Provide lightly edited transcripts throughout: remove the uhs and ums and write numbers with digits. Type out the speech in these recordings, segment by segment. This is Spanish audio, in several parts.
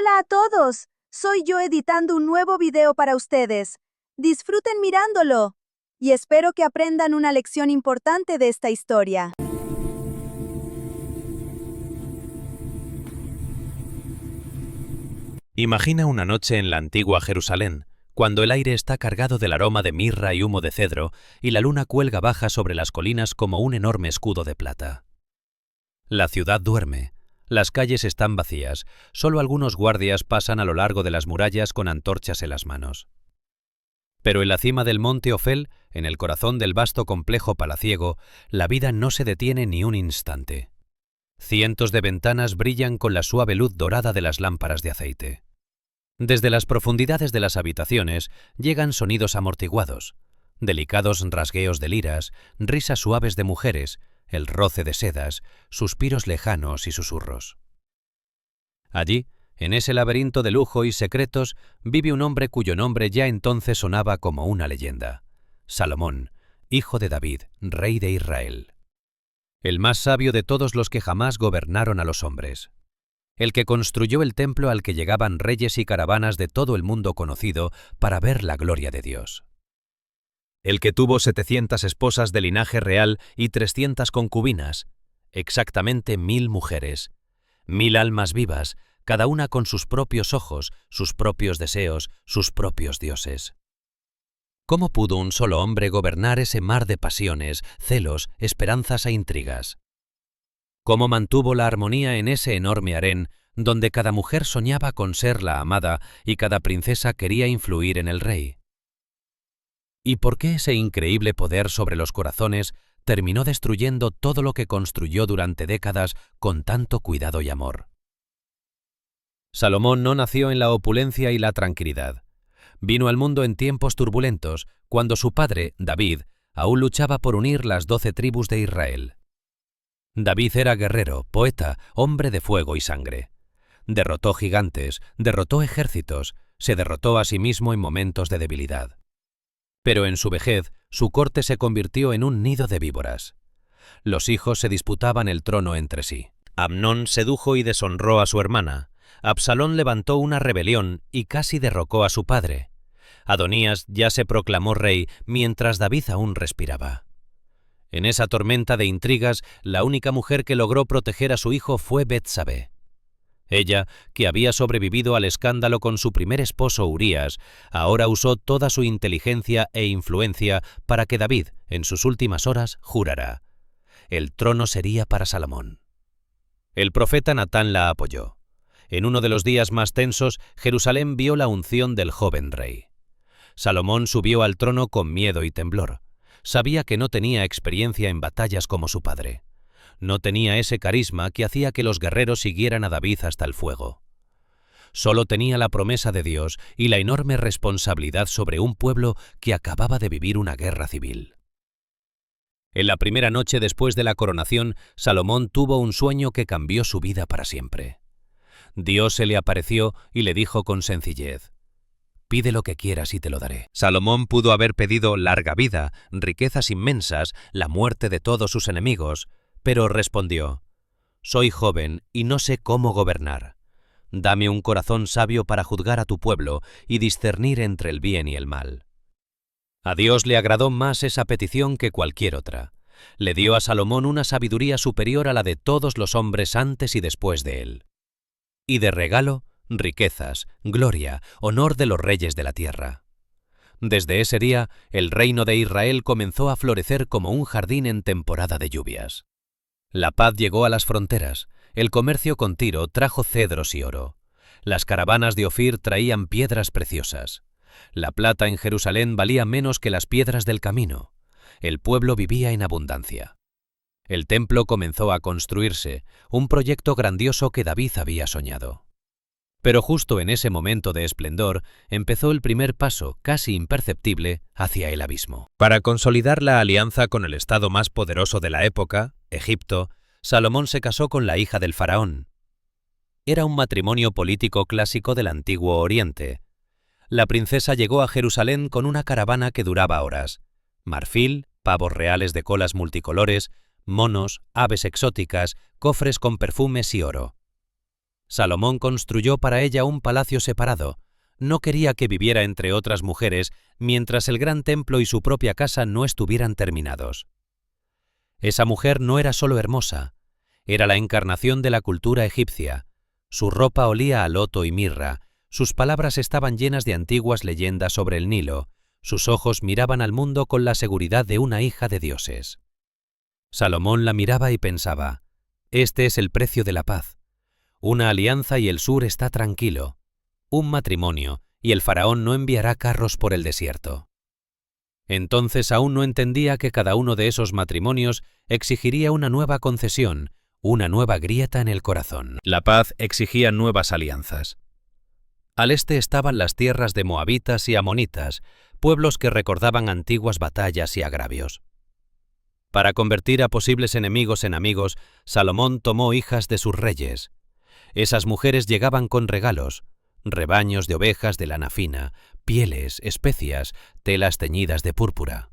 Hola a todos, soy yo editando un nuevo video para ustedes. Disfruten mirándolo y espero que aprendan una lección importante de esta historia. Imagina una noche en la antigua Jerusalén, cuando el aire está cargado del aroma de mirra y humo de cedro y la luna cuelga baja sobre las colinas como un enorme escudo de plata. La ciudad duerme. Las calles están vacías, solo algunos guardias pasan a lo largo de las murallas con antorchas en las manos. Pero en la cima del monte Ofel, en el corazón del vasto complejo palaciego, la vida no se detiene ni un instante. Cientos de ventanas brillan con la suave luz dorada de las lámparas de aceite. Desde las profundidades de las habitaciones llegan sonidos amortiguados, delicados rasgueos de liras, risas suaves de mujeres, el roce de sedas, suspiros lejanos y susurros. Allí, en ese laberinto de lujo y secretos, vive un hombre cuyo nombre ya entonces sonaba como una leyenda: Salomón, hijo de David, rey de Israel. El más sabio de todos los que jamás gobernaron a los hombres. El que construyó el templo al que llegaban reyes y caravanas de todo el mundo conocido para ver la gloria de Dios. El que tuvo 700 esposas de linaje real y 300 concubinas, exactamente 1000 mujeres, 1000 almas vivas, cada una con sus propios ojos, sus propios deseos, sus propios dioses. ¿Cómo pudo un solo hombre gobernar ese mar de pasiones, celos, esperanzas e intrigas? ¿Cómo mantuvo la armonía en ese enorme harén, donde cada mujer soñaba con ser la amada y cada princesa quería influir en el rey? ¿Y por qué ese increíble poder sobre los corazones terminó destruyendo todo lo que construyó durante décadas con tanto cuidado y amor? Salomón no nació en la opulencia y la tranquilidad. Vino al mundo en tiempos turbulentos, cuando su padre, David, aún luchaba por unir las 12 tribus de Israel. David era guerrero, poeta, hombre de fuego y sangre. Derrotó gigantes, derrotó ejércitos, se derrotó a sí mismo en momentos de debilidad. Pero en su vejez, su corte se convirtió en un nido de víboras. Los hijos se disputaban el trono entre sí. Amnón sedujo y deshonró a su hermana. Absalón levantó una rebelión y casi derrocó a su padre. Adonías ya se proclamó rey mientras David aún respiraba. En esa tormenta de intrigas, la única mujer que logró proteger a su hijo fue Betsabé. Ella, que había sobrevivido al escándalo con su primer esposo Urías, ahora usó toda su inteligencia e influencia para que David, en sus últimas horas, jurara: el trono sería para Salomón. El profeta Natán la apoyó. En uno de los días más tensos, Jerusalén vio la unción del joven rey. Salomón subió al trono con miedo y temblor. Sabía que no tenía experiencia en batallas como su padre. No tenía ese carisma que hacía que los guerreros siguieran a David hasta el fuego. Solo tenía la promesa de Dios y la enorme responsabilidad sobre un pueblo que acababa de vivir una guerra civil. En la primera noche después de la coronación, Salomón tuvo un sueño que cambió su vida para siempre. Dios se le apareció y le dijo con sencillez: «Pide lo que quieras y te lo daré». Salomón pudo haber pedido larga vida, riquezas inmensas, la muerte de todos sus enemigos, pero respondió: «Soy joven y no sé cómo gobernar. Dame un corazón sabio para juzgar a tu pueblo y discernir entre el bien y el mal». A Dios le agradó más esa petición que cualquier otra. Le dio a Salomón una sabiduría superior a la de todos los hombres antes y después de él. Y de regalo, riquezas, gloria, honor de los reyes de la tierra. Desde ese día, el reino de Israel comenzó a florecer como un jardín en temporada de lluvias. La paz llegó a las fronteras, el comercio con Tiro trajo cedros y oro. Las caravanas de Ofir traían piedras preciosas. La plata en Jerusalén valía menos que las piedras del camino. El pueblo vivía en abundancia. El templo comenzó a construirse, un proyecto grandioso que David había soñado. Pero justo en ese momento de esplendor empezó el primer paso, casi imperceptible, hacia el abismo. Para consolidar la alianza con el estado más poderoso de la época, Egipto, Salomón se casó con la hija del faraón. Era un matrimonio político clásico del Antiguo Oriente. La princesa llegó a Jerusalén con una caravana que duraba horas: marfil, pavos reales de colas multicolores, monos, aves exóticas, cofres con perfumes y oro. Salomón construyó para ella un palacio separado. No quería que viviera entre otras mujeres mientras el gran templo y su propia casa no estuvieran terminados. Esa mujer no era solo hermosa, era la encarnación de la cultura egipcia. Su ropa olía a loto y mirra, sus palabras estaban llenas de antiguas leyendas sobre el Nilo, sus ojos miraban al mundo con la seguridad de una hija de dioses. Salomón la miraba y pensaba, este es el precio de la paz. Una alianza y el sur está tranquilo. Un matrimonio y el faraón no enviará carros por el desierto. Entonces aún no entendía que cada uno de esos matrimonios exigiría una nueva concesión, una nueva grieta en el corazón. La paz exigía nuevas alianzas. Al este estaban las tierras de moabitas y amonitas, pueblos que recordaban antiguas batallas y agravios. Para convertir a posibles enemigos en amigos, Salomón tomó hijas de sus reyes. Esas mujeres llegaban con regalos, rebaños de ovejas de lana fina, pieles, especias, telas teñidas de púrpura.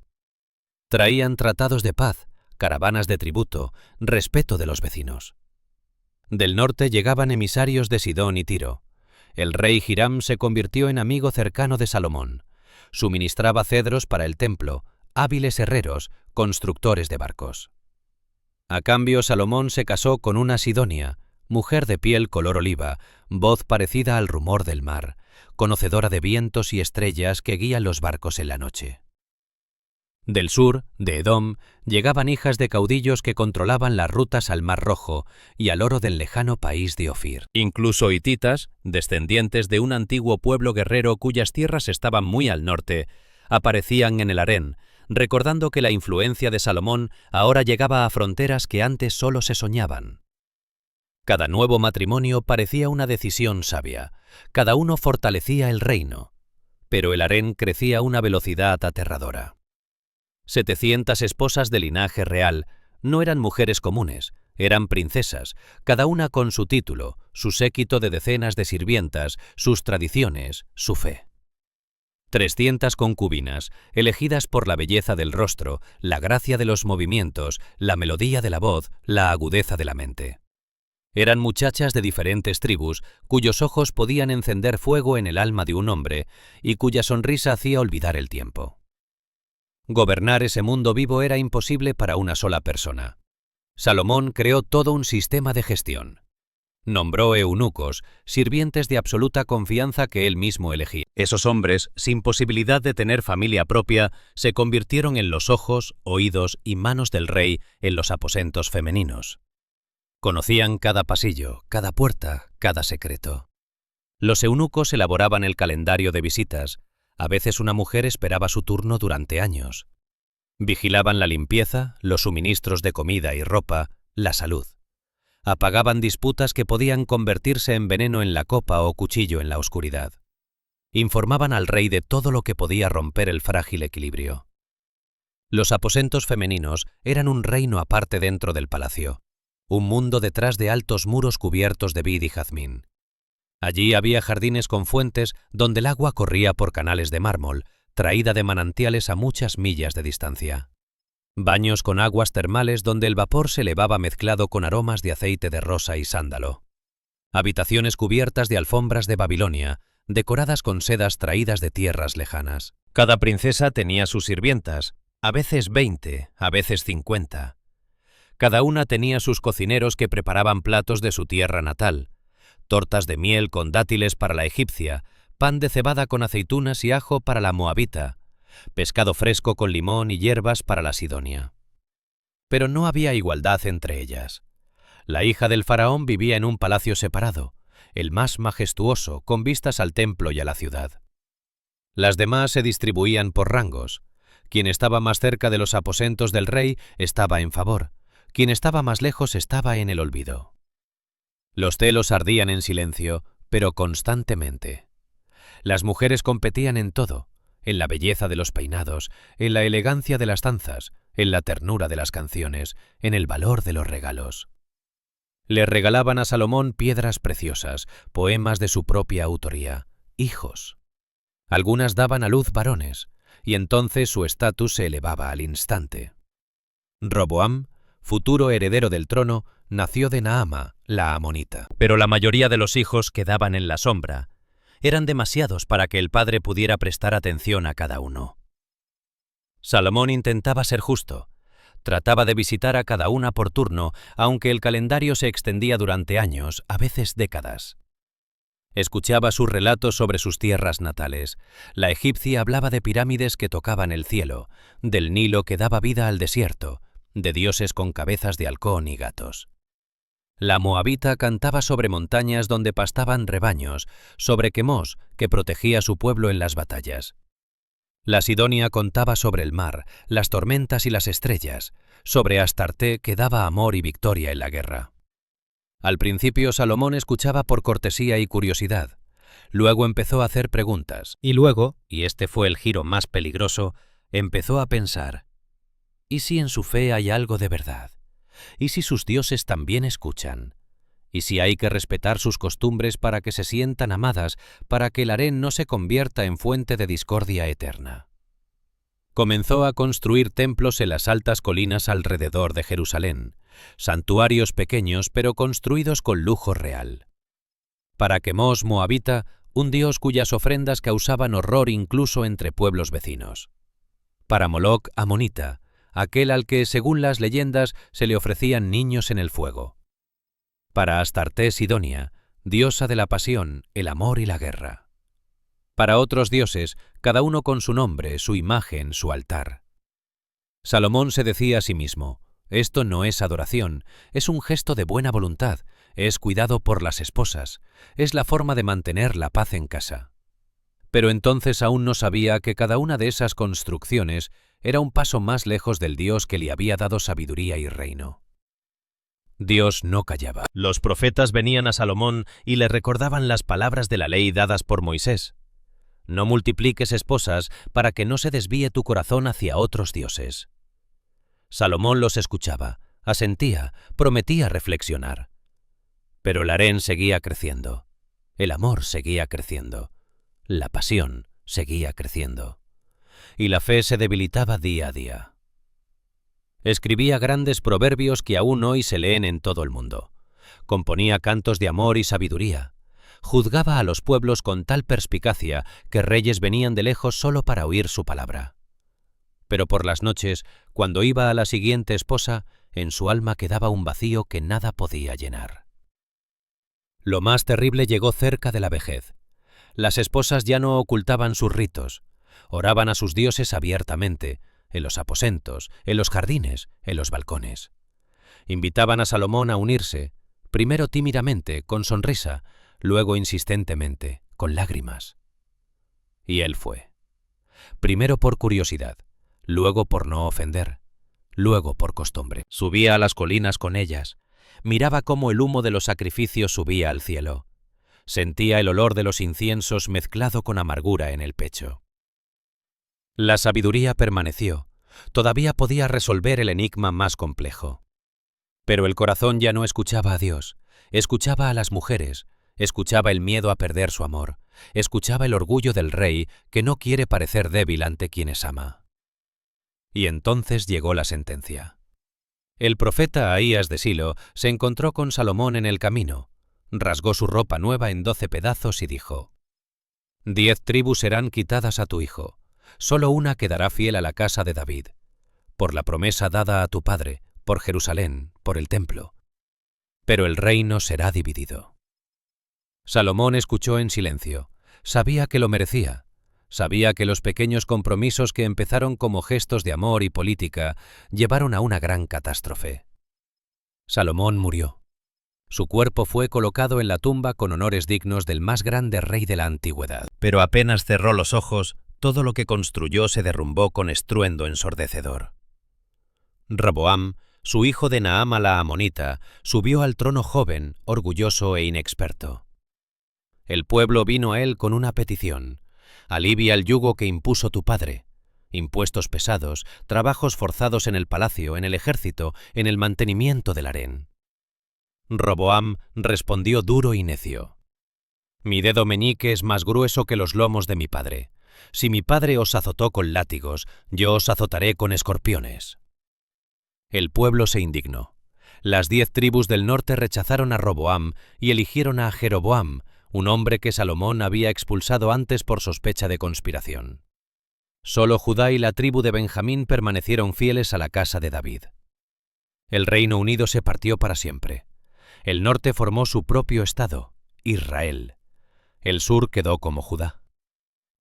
Traían tratados de paz, caravanas de tributo, respeto de los vecinos. Del norte llegaban emisarios de Sidón y Tiro. El rey Hiram se convirtió en amigo cercano de Salomón. Suministraba cedros para el templo, hábiles herreros, constructores de barcos. A cambio, Salomón se casó con una sidonia, mujer de piel color oliva, voz parecida al rumor del mar, conocedora de vientos y estrellas que guían los barcos en la noche. Del sur, de Edom, llegaban hijas de caudillos que controlaban las rutas al Mar Rojo y al oro del lejano país de Ofir. Incluso hititas, descendientes de un antiguo pueblo guerrero cuyas tierras estaban muy al norte, aparecían en el harén, recordando que la influencia de Salomón ahora llegaba a fronteras que antes solo se soñaban. Cada nuevo matrimonio parecía una decisión sabia, cada uno fortalecía el reino, pero el harén crecía a una velocidad aterradora. 700 esposas de linaje real no eran mujeres comunes, eran princesas, cada una con su título, su séquito de decenas de sirvientas, sus tradiciones, su fe. 300 concubinas, elegidas por la belleza del rostro, la gracia de los movimientos, la melodía de la voz, la agudeza de la mente. Eran muchachas de diferentes tribus, cuyos ojos podían encender fuego en el alma de un hombre y cuya sonrisa hacía olvidar el tiempo. Gobernar ese mundo vivo era imposible para una sola persona. Salomón creó todo un sistema de gestión. Nombró eunucos, sirvientes de absoluta confianza que él mismo elegía. Esos hombres, sin posibilidad de tener familia propia, se convirtieron en los ojos, oídos y manos del rey en los aposentos femeninos. Conocían cada pasillo, cada puerta, cada secreto. Los eunucos elaboraban el calendario de visitas. A veces una mujer esperaba su turno durante años. Vigilaban la limpieza, los suministros de comida y ropa, la salud. Apagaban disputas que podían convertirse en veneno en la copa o cuchillo en la oscuridad. Informaban al rey de todo lo que podía romper el frágil equilibrio. Los aposentos femeninos eran un reino aparte dentro del palacio, un mundo detrás de altos muros cubiertos de vid y jazmín. Allí había jardines con fuentes donde el agua corría por canales de mármol, traída de manantiales a muchas millas de distancia. Baños con aguas termales donde el vapor se elevaba mezclado con aromas de aceite de rosa y sándalo. Habitaciones cubiertas de alfombras de Babilonia, decoradas con sedas traídas de tierras lejanas. Cada princesa tenía sus sirvientas, a veces 20, a veces 50. Cada una tenía sus cocineros que preparaban platos de su tierra natal. Tortas de miel con dátiles para la egipcia, pan de cebada con aceitunas y ajo para la moabita, pescado fresco con limón y hierbas para la sidonia. Pero no había igualdad entre ellas. La hija del faraón vivía en un palacio separado, el más majestuoso, con vistas al templo y a la ciudad. Las demás se distribuían por rangos. Quien estaba más cerca de los aposentos del rey estaba en favor, quien estaba más lejos estaba en el olvido. Los celos ardían en silencio, pero constantemente. Las mujeres competían en todo, en la belleza de los peinados, en la elegancia de las danzas, en la ternura de las canciones, en el valor de los regalos. Le regalaban a Salomón piedras preciosas, poemas de su propia autoría, hijos. Algunas daban a luz varones, y entonces su estatus se elevaba al instante. Roboam, futuro heredero del trono, nació de Naama, la amonita. Pero la mayoría de los hijos quedaban en la sombra. Eran demasiados para que el padre pudiera prestar atención a cada uno. Salomón intentaba ser justo. Trataba de visitar a cada una por turno, aunque el calendario se extendía durante años, a veces décadas. Escuchaba sus relatos sobre sus tierras natales. La egipcia hablaba de pirámides que tocaban el cielo, del Nilo que daba vida al desierto, de dioses con cabezas de halcón y gatos. La moabita cantaba sobre montañas donde pastaban rebaños, sobre Quemos, que protegía a su pueblo en las batallas. La sidonia contaba sobre el mar, las tormentas y las estrellas, sobre Astarté que daba amor y victoria en la guerra. Al principio Salomón escuchaba por cortesía y curiosidad. Luego empezó a hacer preguntas. Y luego, y este fue el giro más peligroso, empezó a pensar: ¿y si en su fe hay algo de verdad? ¿Y si sus dioses también escuchan? ¿Y si hay que respetar sus costumbres para que se sientan amadas, para que el harén no se convierta en fuente de discordia eterna? Comenzó a construir templos en las altas colinas alrededor de Jerusalén, santuarios pequeños pero construidos con lujo real. Para Quemos moabita, un dios cuyas ofrendas causaban horror incluso entre pueblos vecinos. Para Moloc amonita, aquel al que, según las leyendas, se le ofrecían niños en el fuego. Para Astarté sidonia, diosa de la pasión, el amor y la guerra. Para otros dioses, cada uno con su nombre, su imagen, su altar. Salomón se decía a sí mismo: esto no es adoración, es un gesto de buena voluntad, es cuidado por las esposas, es la forma de mantener la paz en casa. Pero entonces aún no sabía que cada una de esas construcciones era un paso más lejos del Dios que le había dado sabiduría y reino. Dios no callaba. Los profetas venían a Salomón y le recordaban las palabras de la ley dadas por Moisés. No multipliques esposas para que no se desvíe tu corazón hacia otros dioses. Salomón los escuchaba, asentía, prometía reflexionar. Pero el harén seguía creciendo, el amor seguía creciendo, la pasión seguía creciendo, y la fe se debilitaba día a día. Escribía grandes proverbios que aún hoy se leen en todo el mundo. Componía cantos de amor y sabiduría. Juzgaba a los pueblos con tal perspicacia que reyes venían de lejos solo para oír su palabra. Pero por las noches, cuando iba a la siguiente esposa, en su alma quedaba un vacío que nada podía llenar. Lo más terrible llegó cerca de la vejez. Las esposas ya no ocultaban sus ritos, oraban a sus dioses abiertamente, en los aposentos, en los jardines, en los balcones. Invitaban a Salomón a unirse, primero tímidamente, con sonrisa, luego insistentemente, con lágrimas. Y él fue. Primero por curiosidad, luego por no ofender, luego por costumbre. Subía a las colinas con ellas, miraba cómo el humo de los sacrificios subía al cielo. Sentía el olor de los inciensos mezclado con amargura en el pecho. La sabiduría permaneció, todavía podía resolver el enigma más complejo. Pero el corazón ya no escuchaba a Dios, escuchaba a las mujeres, escuchaba el miedo a perder su amor, escuchaba el orgullo del rey que no quiere parecer débil ante quienes ama. Y entonces llegó la sentencia. El profeta Ahías de Silo se encontró con Salomón en el camino, rasgó su ropa nueva en 12 pedazos y dijo: 10 tribus serán quitadas a tu hijo, solo una quedará fiel a la casa de David, por la promesa dada a tu padre, por Jerusalén, por el templo. Pero el reino será dividido. Salomón escuchó en silencio, sabía que lo merecía, sabía que los pequeños compromisos que empezaron como gestos de amor y política llevaron a una gran catástrofe. Salomón murió. Su cuerpo fue colocado en la tumba con honores dignos del más grande rey de la antigüedad. Pero apenas cerró los ojos, todo lo que construyó se derrumbó con estruendo ensordecedor. Roboam, su hijo de Naama la amonita, subió al trono joven, orgulloso e inexperto. El pueblo vino a él con una petición: alivia el yugo que impuso tu padre, impuestos pesados, trabajos forzados en el palacio, en el ejército, en el mantenimiento del harén. Roboam respondió duro y necio: mi dedo meñique es más grueso que los lomos de mi padre. Si mi padre os azotó con látigos, yo os azotaré con escorpiones. El pueblo se indignó. Las 10 tribus del norte rechazaron a Roboam y eligieron a Jeroboam, un hombre que Salomón había expulsado antes por sospecha de conspiración. Solo Judá y la tribu de Benjamín permanecieron fieles a la casa de David. El Reino Unido se partió para siempre. El norte formó su propio estado, Israel. El sur quedó como Judá.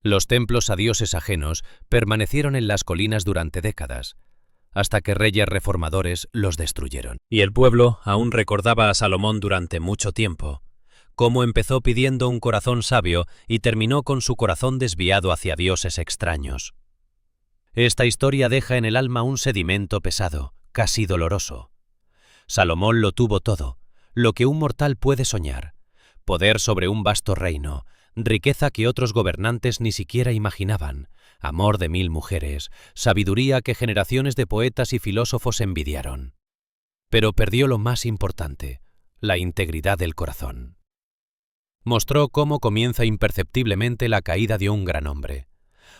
Los templos a dioses ajenos permanecieron en las colinas durante décadas, hasta que reyes reformadores los destruyeron. Y el pueblo aún recordaba a Salomón durante mucho tiempo, cómo empezó pidiendo un corazón sabio y terminó con su corazón desviado hacia dioses extraños. Esta historia deja en el alma un sedimento pesado, casi doloroso. Salomón lo tuvo todo, lo que un mortal puede soñar: poder sobre un vasto reino, riqueza que otros gobernantes ni siquiera imaginaban, amor de 1000 mujeres, sabiduría que generaciones de poetas y filósofos envidiaron. Pero perdió lo más importante, la integridad del corazón. Mostró cómo comienza imperceptiblemente la caída de un gran hombre.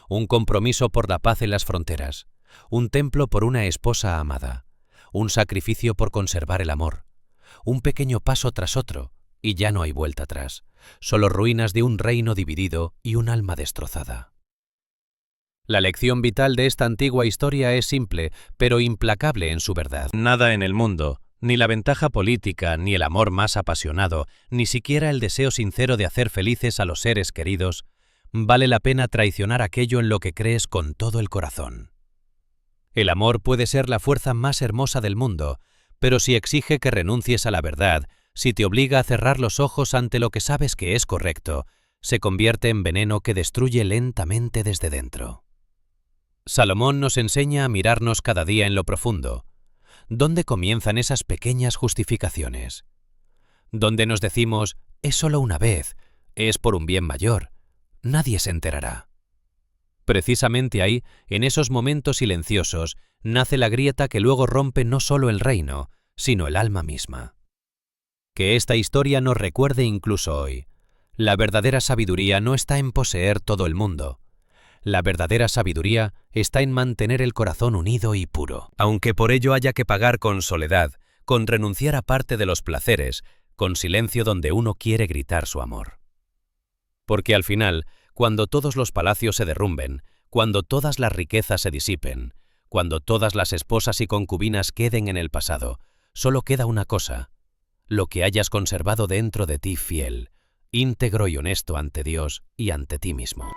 Un compromiso por la paz en las fronteras, un templo por una esposa amada, un sacrificio por conservar el amor, un pequeño paso tras otro, y ya no hay vuelta atrás, solo ruinas de un reino dividido y un alma destrozada. La lección vital de esta antigua historia es simple, pero implacable en su verdad. Nada en el mundo, ni la ventaja política, ni el amor más apasionado, ni siquiera el deseo sincero de hacer felices a los seres queridos, vale la pena traicionar aquello en lo que crees con todo el corazón. El amor puede ser la fuerza más hermosa del mundo, pero si exige que renuncies a la verdad, si te obliga a cerrar los ojos ante lo que sabes que es correcto, se convierte en veneno que destruye lentamente desde dentro. Salomón nos enseña a mirarnos cada día en lo profundo. ¿Dónde comienzan esas pequeñas justificaciones? Donde nos decimos, es solo una vez, es por un bien mayor, nadie se enterará. Precisamente ahí, en esos momentos silenciosos, nace la grieta que luego rompe no solo el reino, sino el alma misma. Que esta historia nos recuerde incluso hoy. La verdadera sabiduría no está en poseer todo el mundo. La verdadera sabiduría está en mantener el corazón unido y puro. Aunque por ello haya que pagar con soledad, con renunciar a parte de los placeres, con silencio donde uno quiere gritar su amor. Porque al final, cuando todos los palacios se derrumben, cuando todas las riquezas se disipen, cuando todas las esposas y concubinas queden en el pasado, solo queda una cosa: lo que hayas conservado dentro de ti fiel, íntegro y honesto ante Dios y ante ti mismo.